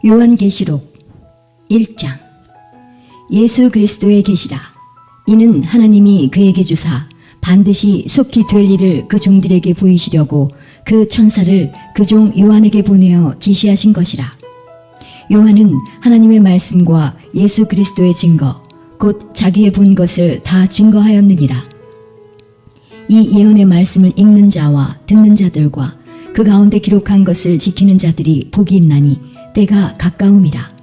요한계시록 1장. 예수 그리스도의 계시라. 이는 하나님이 그에게 주사 반드시 속히 될 일을 그 종들에게 보이시려고 그 천사를 그 종 요한에게 보내어 지시하신 것이라. 요한은 하나님의 말씀과 예수 그리스도의 증거 곧 자기의 본 것을 다 증거하였느니라. 이 예언의 말씀을 읽는 자와 듣는 자들과 그 가운데 기록한 것을 지키는 자들이 복이 있나니 때가 가까움이라.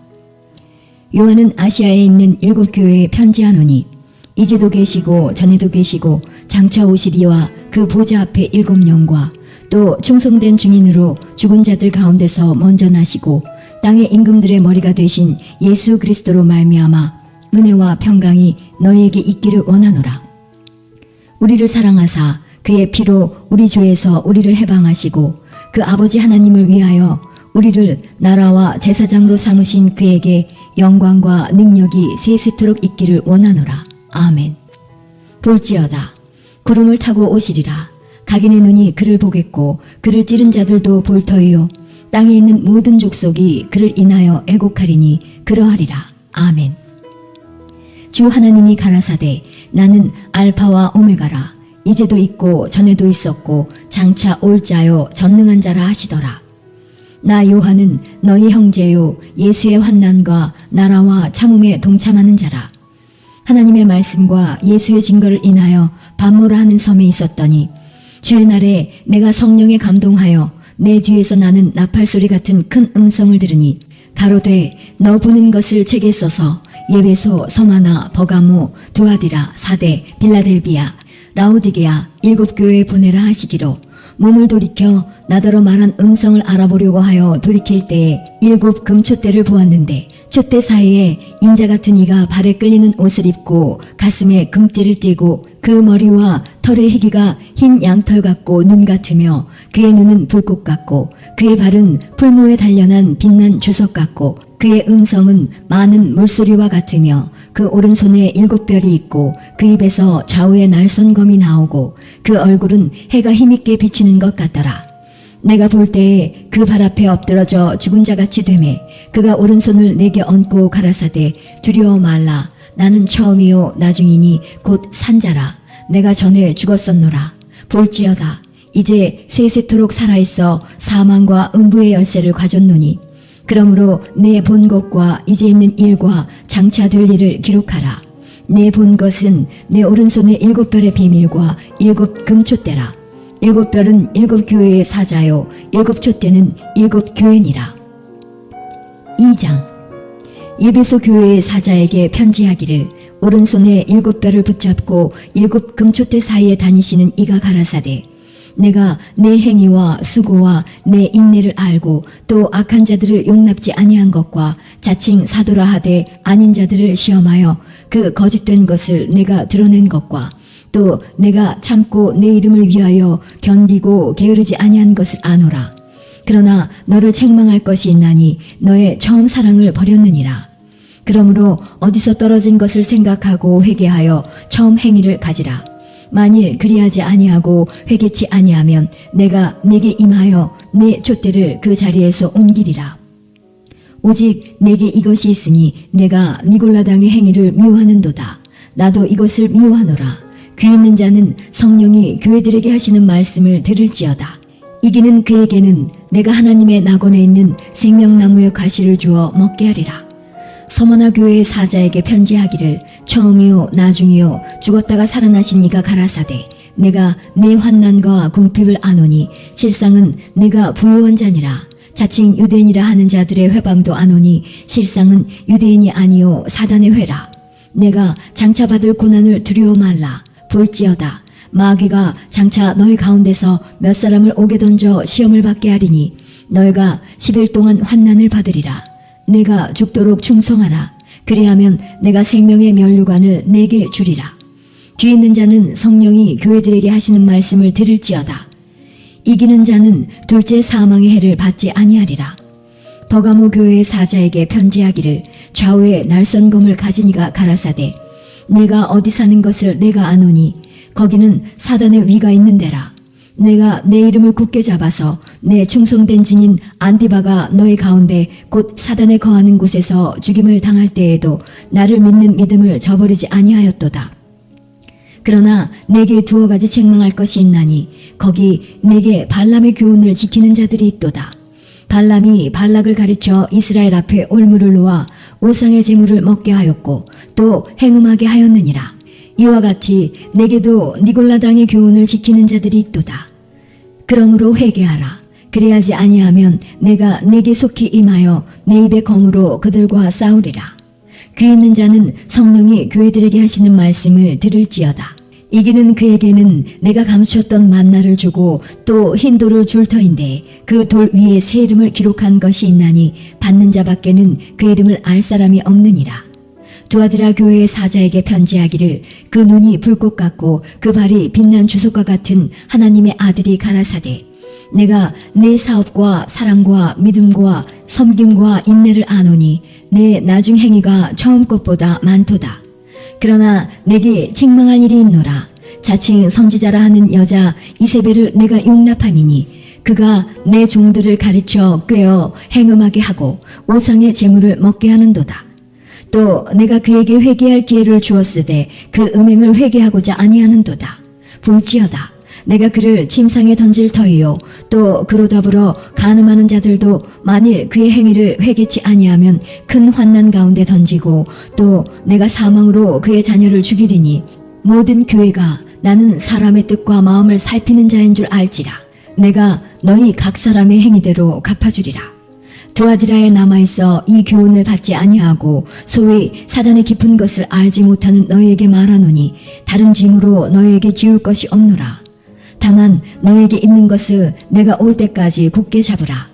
요한은 아시아에 있는 7교회에 편지하노니 이제도 계시고 전에도 계시고 장차 오시리와 그 보좌 앞에 7영과 또 충성된 증인으로 죽은 자들 가운데서 먼저 나시고 땅의 임금들의 머리가 되신 예수 그리스도로 말미암아 은혜와 평강이 너희에게 있기를 원하노라. 우리를 사랑하사 그의 피로 우리 죄에서 우리를 해방하시고 그 아버지 하나님을 위하여 우리를 나라와 제사장으로 삼으신 그에게 영광과 능력이 세세토록 있기를 원하노라. 아멘. 볼지어다 구름을 타고 오시리라. 각인의 눈이 그를 보겠고 그를 찌른 자들도 볼 터이요 땅에 있는 모든 족속이 그를 인하여 애곡하리니 그러하리라. 아멘. 주 하나님이 가라사대 나는 알파와 오메가라. 이제도 있고 전에도 있었고 장차 올 자요 전능한 자라 하시더라. 나 요한은 너희 형제요 예수의 환난과 나라와 참음에 동참하는 자라. 하나님의 말씀과 예수의 증거를 인하여 반모라 하는 섬에 있었더니 주의 날에 내가 성령에 감동하여 내 뒤에서 나는 나팔소리 같은 큰 음성을 들으니 가로되 너 보는 것을 책에 써서 예배소, 서마나, 버가모, 두아디라, 사대, 빌라델비아, 라오디게아 7교회에 보내라 하시기로 몸을 돌이켜 나더러 말한 음성을 알아보려고 하여 돌이킬 때에 7 금촛대를 보았는데 촛대 사이에 인자 같은 이가 발에 끌리는 옷을 입고 가슴에 금띠를 띠고 그 머리와 털의 희기가 흰 양털 같고 눈 같으며 그의 눈은 불꽃 같고 그의 발은 풀무에 단련한 빛난 주석 같고 그의 음성은 많은 물소리와 같으며 그 오른손에 7별이 있고 그 입에서 좌우에 날선검이 나오고 그 얼굴은 해가 힘있게 비치는 것 같더라. 내가 볼 때에 그 발 앞에 엎드러져 죽은 자같이 되매 그가 오른손을 내게 얹고 가라사대 두려워 말라. 나는 처음이요 나중이니 곧 산자라. 내가 전에 죽었었노라. 볼지어다 이제 세세토록 살아있어 사망과 음부의 열쇠를 가졌노니 그러므로 내 본 것과 이제 있는 일과 장차 될 일을 기록하라. 내 본 것은 내 오른손의 7별의 비밀과 7 금촛대라. 7별은 7교회의 사자요 7 촛대는 7 교회니라. 2장. 예배소 교회의 사자에게 편지하기를 오른손에 7별을 붙잡고 7 금촛대 사이에 다니시는 이가 가라사대 내가 내 행위와 수고와 내 인내를 알고 또 악한 자들을 용납지 아니한 것과 자칭 사도라 하되 아닌 자들을 시험하여 그 거짓된 것을 내가 드러낸 것과 또 내가 참고 내 이름을 위하여 견디고 게으르지 아니한 것을 아노라. 그러나 너를 책망할 것이 있나니 너의 처음 사랑을 버렸느니라. 그러므로 어디서 떨어진 것을 생각하고 회개하여 처음 행위를 가지라. 만일 그리하지 아니하고 회개치 아니하면 내가 네게 임하여 내 촛대를 그 자리에서 옮기리라. 오직 내게 이것이 있으니 내가 니골라당의 행위를 미워하는도다. 나도 이것을 미워하노라. 귀 있는 자는 성령이 교회들에게 하시는 말씀을 들을지어다. 이기는 그에게는 내가 하나님의 낙원에 있는 생명나무의 가시를 주어 먹게 하리라. 서머나 교회의 사자에게 편지하기를 처음이요 나중이요 죽었다가 살아나신 이가 가라사대 내가 내 환난과 궁핍을 아노니 실상은 내가 부유한 자니라. 자칭 유대인이라 하는 자들의 회방도 아노니 실상은 유대인이 아니요 사단의 회라. 내가 장차 받을 고난을 두려워 말라. 볼지어다 마귀가 장차 너희 가운데서 몇 사람을 옥에 던져 시험을 받게 하리니 너희가 10일 동안 환난을 받으리라. 내가 죽도록 충성하라. 그리하면 내가 생명의 면류관을 내게 주리라. 귀 있는 자는 성령이 교회들에게 하시는 말씀을 들을지어다. 이기는 자는 둘째 사망의 해를 받지 아니하리라. 버가모 교회의 사자에게 편지하기를 좌우에 날선검을 가진 이가 가라사대 내가 어디 사는 것을 내가 아노니 거기는 사단의 위가 있는 데라. 내가 내 이름을 굳게 잡아서 내 충성된 증인 안디바가 너희 가운데 곧 사단에 거하는 곳에서 죽임을 당할 때에도 나를 믿는 믿음을 저버리지 아니하였도다. 그러나 내게 두어 가지 책망할 것이 있나니 거기 내게 발람의 교훈을 지키는 자들이 있도다. 발람이 발락을 가르쳐 이스라엘 앞에 올무를 놓아 우상의 제물을 먹게 하였고 또 행음하게 하였느니라. 이와 같이 내게도 니골라당의 교훈을 지키는 자들이 있도다. 그러므로 회개하라. 그래야지 아니하면 내가 내게 속히 임하여 내 입의 검으로 그들과 싸우리라. 귀 있는 자는 성령이 교회들에게 하시는 말씀을 들을지어다. 이기는 그에게는 내가 감추었던 만나를 주고 또 흰 돌을 줄 터인데 그 돌 위에 새 이름을 기록한 것이 있나니 받는 자밖에는 그 이름을 알 사람이 없느니라. 두아디라 교회의 사자에게 편지하기를 그 눈이 불꽃 같고 그 발이 빛난 주석과 같은 하나님의 아들이 가라사대 내가 내 사업과 사랑과 믿음과 섬김과 인내를 아노니 내 나중 행위가 처음 것보다 많도다. 그러나 내게 책망할 일이 있노라. 자칭 선지자라 하는 여자 이세벨을 내가 용납함이니 그가 내 종들을 가르쳐 꿰어 행음하게 하고 우상의 제물을 먹게 하는도다. 또 내가 그에게 회개할 기회를 주었으되 그 음행을 회개하고자 아니하는도다. 볼지어다. 내가 그를 침상에 던질 터이요 또 그로 더불어 간음하는 자들도 만일 그의 행위를 회개치 아니하면 큰 환난 가운데 던지고 또 내가 사망으로 그의 자녀를 죽이리니 모든 교회가 나는 사람의 뜻과 마음을 살피는 자인 줄 알지라. 내가 너희 각 사람의 행위대로 갚아주리라. 두아디라에 남아있어 이 교훈을 받지 아니하고 소위 사단의 깊은 것을 알지 못하는 너희에게 말하노니 다른 짐으로 너희에게 지울 것이 없노라. 다만 너에게 있는 것을 내가 올 때까지 굳게 잡으라.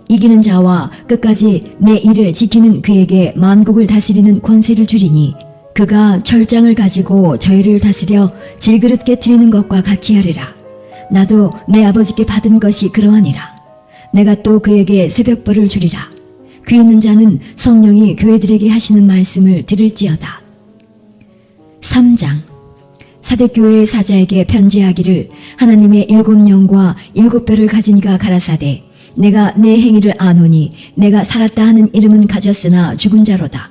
이기는 자와 끝까지 내 일을 지키는 그에게 만국을 다스리는 권세를 주리니 그가 철장을 가지고 저희를 다스려 질그릇 깨트리는 것과 같이 하리라. 나도 내 아버지께 받은 것이 그러하니라. 내가 또 그에게 새벽벌을 주리라. 귀 있는 자는 성령이 교회들에게 하시는 말씀을 들을지어다. 3장 사대교회의 사자에게 편지하기를 하나님의 7영과 7뼈를 가진 이가 가라사대 내가 내 행위를 아노니 내가 살았다 하는 이름은 가졌으나 죽은 자로다.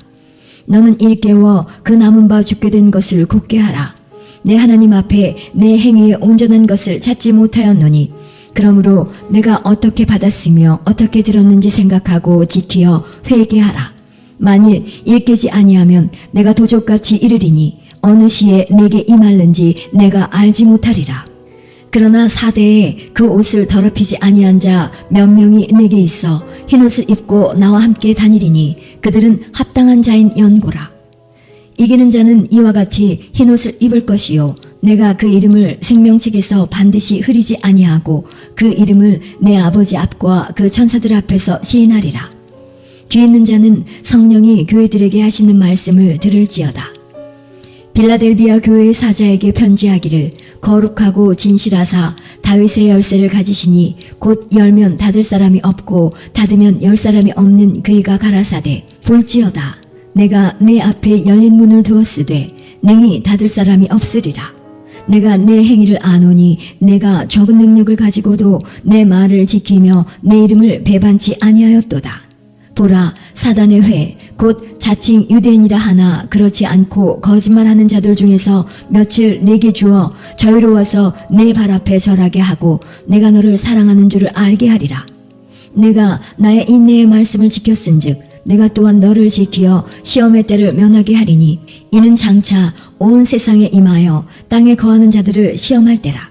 너는 일깨워 그 남은 바 죽게 된 것을 굳게 하라. 내 하나님 앞에 내 행위에 온전한 것을 찾지 못하였노니 그러므로 내가 어떻게 받았으며 어떻게 들었는지 생각하고 지키어 회개하라. 만일 일깨지 아니하면 내가 도적같이 이르리니 어느 시에 내게 임할는지 내가 알지 못하리라. 그러나 사대에 그 옷을 더럽히지 아니한 자 몇 명이 내게 있어 흰옷을 입고 나와 함께 다니리니 그들은 합당한 자인 연고라. 이기는 자는 이와 같이 흰옷을 입을 것이요 내가 그 이름을 생명책에서 반드시 흐리지 아니하고 그 이름을 내 아버지 앞과 그 천사들 앞에서 시인하리라. 귀 있는 자는 성령이 교회들에게 하시는 말씀을 들을지어다. 빌라델비아 교회의 사자에게 편지하기를 거룩하고 진실하사 다윗의 열쇠를 가지시니 곧 열면 닫을 사람이 없고 닫으면 열 사람이 없는 그이가 가라사대 볼지어다. 내가 내 앞에 열린 문을 두었으되 능히 닫을 사람이 없으리라. 내가 내 행위를 아노니 내가 적은 능력을 가지고도 내 말을 지키며 내 이름을 배반치 아니하였도다. 보라, 사단의 회, 곧 자칭 유대인이라 하나 그렇지 않고 거짓말하는 자들 중에서 며칠 내게 주어 저희로워서 내 발 앞에 절하게 하고 내가 너를 사랑하는 줄을 알게 하리라. 내가 나의 인내의 말씀을 지켰은즉 내가 또한 너를 지키어 시험의 때를 면하게 하리니 이는 장차 온 세상에 임하여 땅에 거하는 자들을 시험할 때라.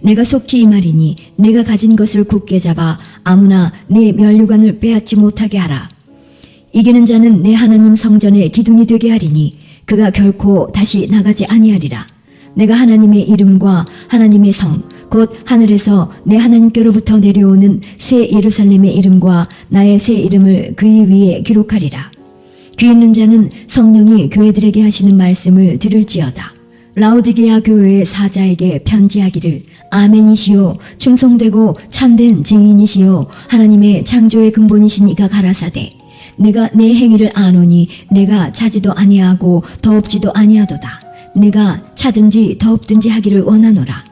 내가 속히 임하리니 내가 가진 것을 굳게 잡아 아무나 네 면류관을 빼앗지 못하게 하라. 이기는 자는 내 하나님 성전의 기둥이 되게 하리니 그가 결코 다시 나가지 아니하리라. 내가 하나님의 이름과 하나님의 성 곧 하늘에서 내 하나님께로부터 내려오는 새 예루살렘의 이름과 나의 새 이름을 그의 위에 기록하리라. 귀 있는 자는 성령이 교회들에게 하시는 말씀을 들을지어다. 라오디게아 교회의 사자에게 편지하기를 아멘이시요 충성되고 참된 증인이시요 하나님의 창조의 근본이신 이가 가라사대 내가 내 행위를 아노니 내가 차지도 아니하고 더없지도 아니하도다. 내가 차든지 더없든지 하기를 원하노라.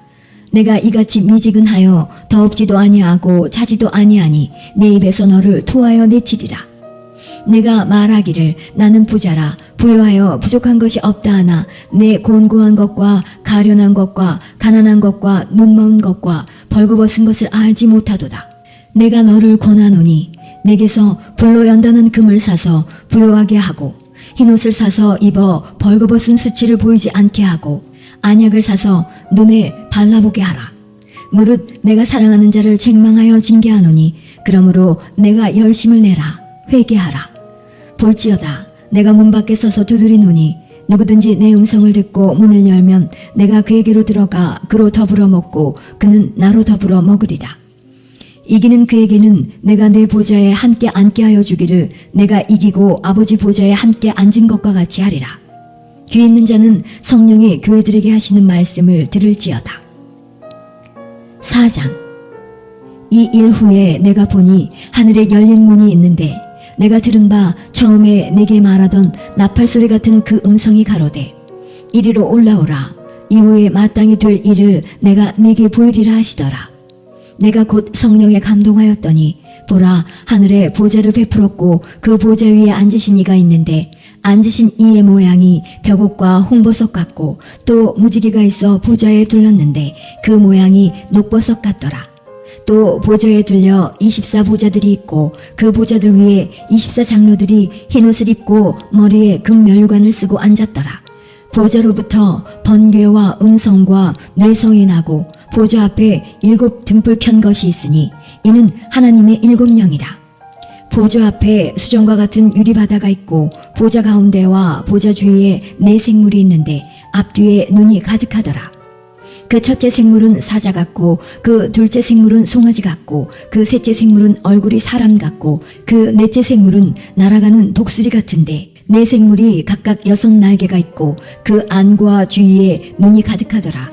내가 이같이 미지근하여 더럽지도 아니하고 차지도 아니하니 내 입에서 너를 토하여 내치리라. 내가 말하기를 나는 부자라 부유하여 부족한 것이 없다 하나 내 곤고한 것과 가련한 것과 가난한 것과 눈먼 것과 벌거벗은 것을 알지 못하도다. 내가 너를 권하노니 내게서 불로 연다는 금을 사서 부요하게 하고 흰옷을 사서 입어 벌거벗은 수치를 보이지 않게 하고 안약을 사서 눈에 발라보게 하라. 무릇 내가 사랑하는 자를 책망하여 징계하노니 그러므로 내가 열심을 내라. 회개하라. 볼지어다 내가 문 밖에 서서 두드리노니 누구든지 내 음성을 듣고 문을 열면 내가 그에게로 들어가 그로 더불어 먹고 그는 나로 더불어 먹으리라. 이기는 그에게는 내가 내 보좌에 함께 앉게 하여 주기를 내가 이기고 아버지 보좌에 함께 앉은 것과 같이 하리라. 귀 있는 자는 성령이 교회들에게 하시는 말씀을 들을지어다. 4장. 이 일 후에 내가 보니 하늘에 열린 문이 있는데 내가 들은 바 처음에 내게 말하던 나팔소리 같은 그 음성이 가로되 이리로 올라오라. 이후에 마땅히 될 일을 내가 네게 보이리라 하시더라. 내가 곧 성령에 감동하였더니 보라 하늘에 보좌를 베풀었고 그 보좌 위에 앉으신 이가 있는데 앉으신 이의 모양이 벽옷과 홍보석 같고 또 무지개가 있어 보좌에 둘렀는데 그 모양이 녹보석 같더라. 또 보좌에 둘려 24보좌들이 있고 그 보좌들 위에 24장로들이 흰옷을 입고 머리에 금면류관을 쓰고 앉았더라. 보좌로부터 번개와 음성과 뇌성이 나고 보좌 앞에 7 등불 켠 것이 있으니 이는 하나님의 7영이라. 보좌 앞에 수정과 같은 유리바다가 있고 보좌 가운데와 보좌 주위에 4 생물이 있는데 앞뒤에 눈이 가득하더라. 그 첫째 생물은 사자 같고 그 둘째 생물은 송아지 같고 그 셋째 생물은 얼굴이 사람 같고 그 넷째 생물은 날아가는 독수리 같은데 4 생물이 각각 6 날개가 있고 그 안과 주위에 눈이 가득하더라.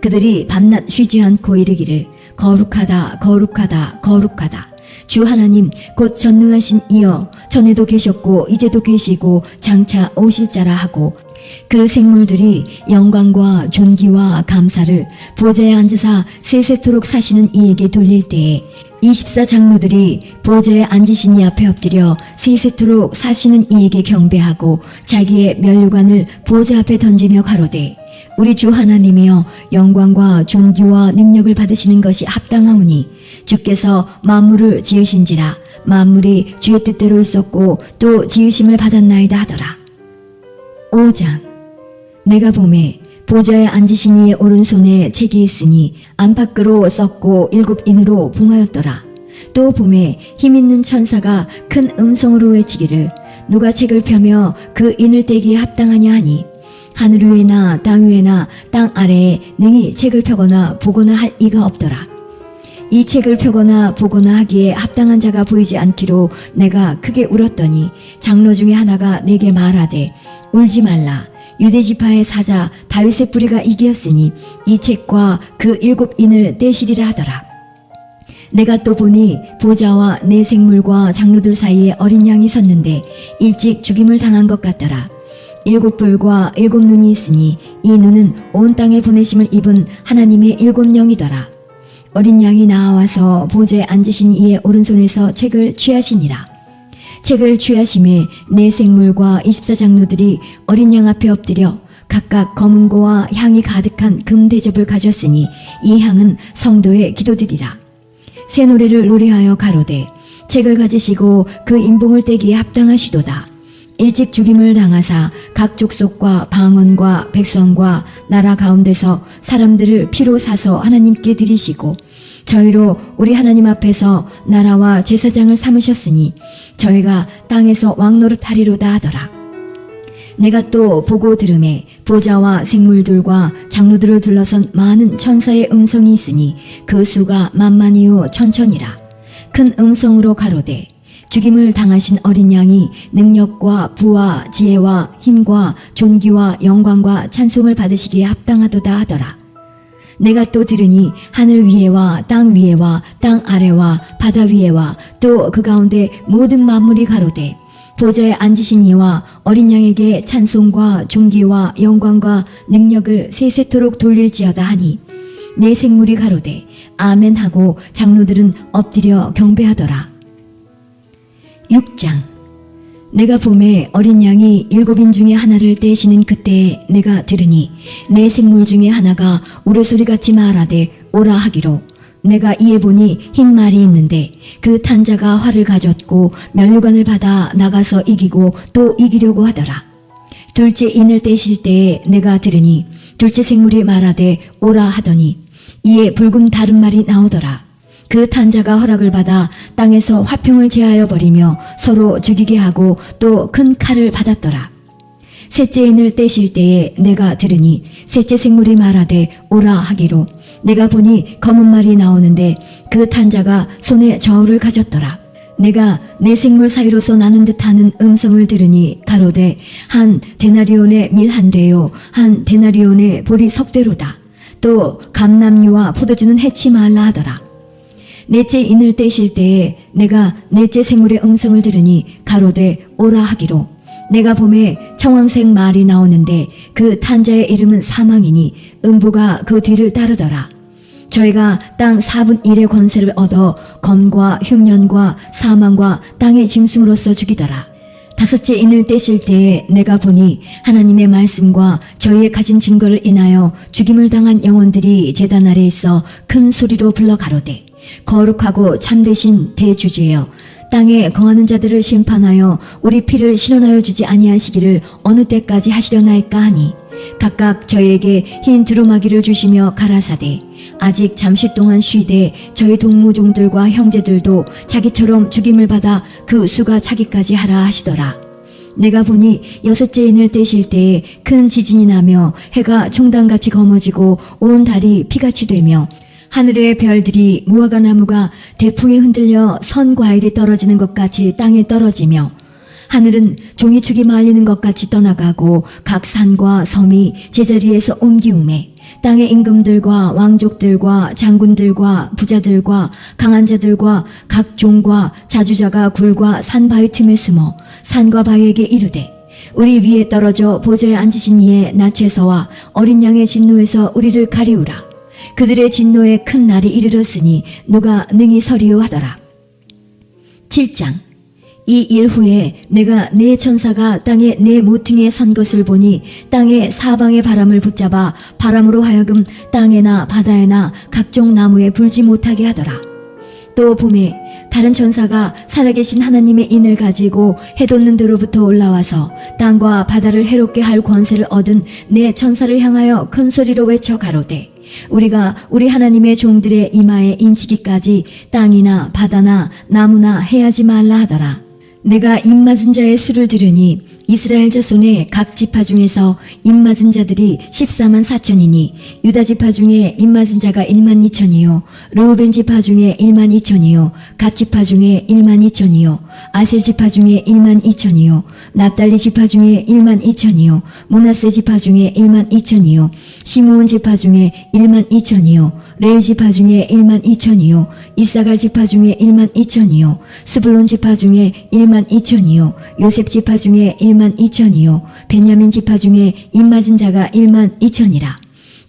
그들이 밤낮 쉬지 않고 이르기를 거룩하다 거룩하다 거룩하다. 주 하나님 곧 전능하신 이여 전에도 계셨고 이제도 계시고 장차 오실 자라 하고 그 생물들이 영광과 존귀와 감사를 보좌에 앉으사 세세토록 사시는 이에게 돌릴 때에 24장로들이 보좌에 앉으신 이 앞에 엎드려 세세토록 사시는 이에게 경배하고 자기의 면류관을 보좌 앞에 던지며 가로되 우리 주 하나님이여 영광과 존귀와 능력을 받으시는 것이 합당하오니 주께서 만물을 지으신지라 만물이 주의 뜻대로 있었고 또 지으심을 받았나이다 하더라. 5장. 내가 보매 보좌에 앉으신 이의 오른손에 책이 있으니 안팎으로 썩고 7 인으로 봉하였더라. 또 보매 힘있는 천사가 큰 음성으로 외치기를 누가 책을 펴며 그 인을 떼기에 합당하냐 하니 하늘 위에나 땅 위에나 땅 아래에 능히 책을 펴거나 보거나 할 이가 없더라. 이 책을 펴거나 보거나 하기에 합당한 자가 보이지 않기로 내가 크게 울었더니 장로 중에 하나가 내게 말하되 울지 말라. 유대지파의 사자 다윗의 뿌리가 이기었으니 이 책과 그 7 인을 떼시리라 하더라. 내가 또 보니 보좌와 4 생물과 장로들 사이에 어린 양이 섰는데 일찍 죽임을 당한 것 같더라. 7 뿔과 7 눈이 있으니 이 눈은 온 땅에 보내심을 입은 하나님의 7 영이더라. 어린 양이 나와서 보좌에 앉으신 이의 오른손에서 책을 취하시니라. 책을 취하심에 4 생물과 24장로들이 어린 양 앞에 엎드려 각각 검은고와 향이 가득한 금 대접을 가졌으니 이 향은 성도의 기도드리라. 새 노래를 노래하여 가로되 책을 가지시고 그 인봉을 떼기에 합당하시도다. 일찍 죽임을 당하사 각 족속과 방언과 백성과 나라 가운데서 사람들을 피로 사서 하나님께 드리시고 저희로 우리 하나님 앞에서 나라와 제사장을 삼으셨으니 저희가 땅에서 왕노릇하리로다 하더라. 내가 또 보고 들음에 보좌와 생물들과 장로들을 둘러선 많은 천사의 음성이 있으니 그 수가 만만이요 천천이라. 큰 음성으로 가로되 죽임을 당하신 어린 양이 능력과 부와 지혜와 힘과 존귀와 영광과 찬송을 받으시기에 합당하도다 하더라. 내가 또 들으니 하늘 위에와 땅 위에와 땅 아래와 바다 위에와 또 그 가운데 모든 만물이 가로되 보좌에 앉으신 이와 어린 양에게 찬송과 존귀와 영광과 능력을 세세토록 돌릴지어다 하니 네 생물이 가로되 아멘 하고 장로들은 엎드려 경배하더라. 6장. 내가 봄에 어린 양이 7인 중에 하나를 떼시는 그때에 내가 들으니 네 생물 중에 하나가 우르소리같이 말하되 오라 하기로, 내가 이에 보니 흰 말이 있는데 그 탄 자가 활을 가졌고 면류관을 받아 나가서 이기고 또 이기려고 하더라. 둘째 인을 떼실 때에 내가 들으니 둘째 생물이 말하되 오라 하더니 이에 붉은 다른 말이 나오더라. 그 탄 자가 허락을 받아 땅에서 화평을 제하여 버리며 서로 죽이게 하고 또 큰 칼을 받았더라. 셋째 인을 떼실 때에 내가 들으니 셋째 생물이 말하되 오라 하기로, 내가 보니 검은 말이 나오는데 그 탄 자가 손에 저울을 가졌더라. 내가 네 생물 사이로서 나는 듯하는 음성을 들으니 가로되 한 데나리온의 밀 한 대요 한 데나리온의 보리 석 대로다. 또 감람류와 포도주는 해치 말라 하더라. 넷째 인을 떼실 때에 내가 넷째 생물의 음성을 들으니 가로되 오라 하기로, 내가 봄에 청황색 말이 나오는데 그 탄자의 이름은 사망이니 음부가 그 뒤를 따르더라. 저희가 땅 4분 1의 권세를 얻어 검과 흉년과 사망과 땅의 짐승으로서 죽이더라. 다섯째 인을 떼실 때에 내가 보니 하나님의 말씀과 저희의 가진 증거를 인하여 죽임을 당한 영혼들이 제단 아래에 있어 큰 소리로 불러 가로되 거룩하고 참되신 대주제여, 땅에 거하는 자들을 심판하여 우리 피를 실현하여 주지 아니하시기를 어느 때까지 하시려나이까 하니, 각각 저희에게 흰 두루마기를 주시며 가라사대 아직 잠시 동안 쉬되 저희 동무종들과 형제들도 자기처럼 죽임을 받아 그 수가 차기까지 하라 하시더라. 내가 보니 여섯째 인을 떼실 때에 큰 지진이 나며 해가 총단같이 검어지고 온 달이 피같이 되며 하늘의 별들이 무화과 나무가 대풍에 흔들려 선 과일이 떨어지는 것 같이 땅에 떨어지며 하늘은 종이축이 말리는 것 같이 떠나가고 각 산과 섬이 제자리에서 옮기우매 땅의 임금들과 왕족들과 장군들과 부자들과 강한 자들과 각 종과 자주자가 굴과 산 바위 틈에 숨어 산과 바위에게 이르되 우리 위에 떨어져 보좌에 앉으신 이의 낯에서와 어린 양의 진노에서 우리를 가리우라. 그들의 진노에 큰 날이 이르렀으니 누가 능히 서리요 하더라. 7장. 이 일 후에 내가 네 천사가 땅의 네 모퉁이에 선 것을 보니 땅의 사방의 바람을 붙잡아 바람으로 하여금 땅에나 바다에나 각종 나무에 불지 못하게 하더라. 또 봄에 다른 천사가 살아계신 하나님의 인을 가지고 해돋는 데로부터 올라와서 땅과 바다를 해롭게 할 권세를 얻은 네 천사를 향하여 큰 소리로 외쳐 가로되 우리가 우리 하나님의 종들의 이마에 인치기까지 땅이나 바다나 나무나 해하지 말라 하더라. 내가 입맞은 자의 수를 들으니 이스라엘 자손의 각 지파 중에서 입맞은 자들이 14만 4천이니 유다 지파 중에 입맞은 자가 1만 2천이요 르우벤 지파 중에 1만 2천이요 갓 지파 중에 1만 2천이요 아셀 지파 중에 1만 2천이요 납달리 지파 중에 1만 2천이요 므낫세 지파 중에 1만 2천이요 시므온 지파 중에 1만 2천이요 레위 지파 중에 1만 2천이요 이사갈 지파 중에 1만 2천이요 스불론 지파 중에 1만 2천이요 요셉 지파 중에 1만 2천이요 베냐민 지파 중에 입맞은 자가 1만 2천이라.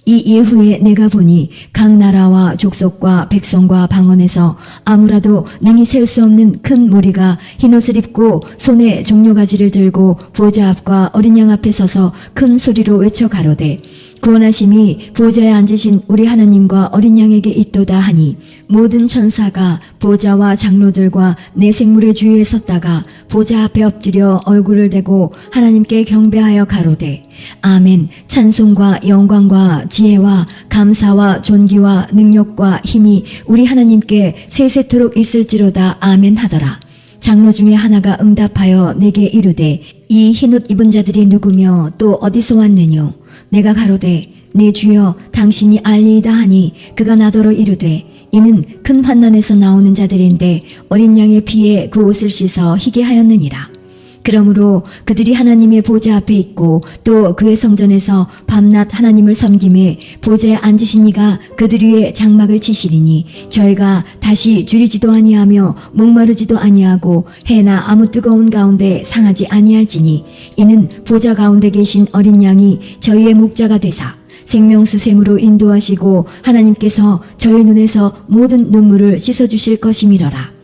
이 일 후에 내가 보니 각 나라와 족속과 백성과 방언에서 아무라도 능히 셀 수 없는 큰 무리가 흰옷을 입고 손에 종려가지를 들고 보좌 앞과 어린 양 앞에 서서 큰 소리로 외쳐 가로되 구원하심이 보좌에 앉으신 우리 하나님과 어린 양에게 있도다 하니 모든 천사가 보좌와 장로들과 네 생물의 주위에 섰다가 보좌 앞에 엎드려 얼굴을 대고 하나님께 경배하여 가로되 아멘. 찬송과 영광과 지혜와 감사와 존귀와 능력과 힘이 우리 하나님께 세세토록 있을지로다. 아멘 하더라. 장로 중에 하나가 응답하여 내게 이르되 이 흰옷 입은 자들이 누구며 또 어디서 왔느뇨? 내가 가로되 내 주여 당신이 알리이다 하니 그가 나더러 이르되 이는 큰 환난에서 나오는 자들인데 어린 양의 피에 그 옷을 씻어 희게 하였느니라. 그러므로 그들이 하나님의 보좌 앞에 있고 또 그의 성전에서 밤낮 하나님을 섬김에 보좌에 앉으신 이가 그들 위에 장막을 치시리니 저희가 다시 줄이지도 아니하며 목마르지도 아니하고 해나 아무 뜨거운 가운데 상하지 아니할지니 이는 보좌 가운데 계신 어린 양이 저희의 목자가 되사 생명수 샘으로 인도하시고 하나님께서 저희 눈에서 모든 눈물을 씻어주실 것이미러라.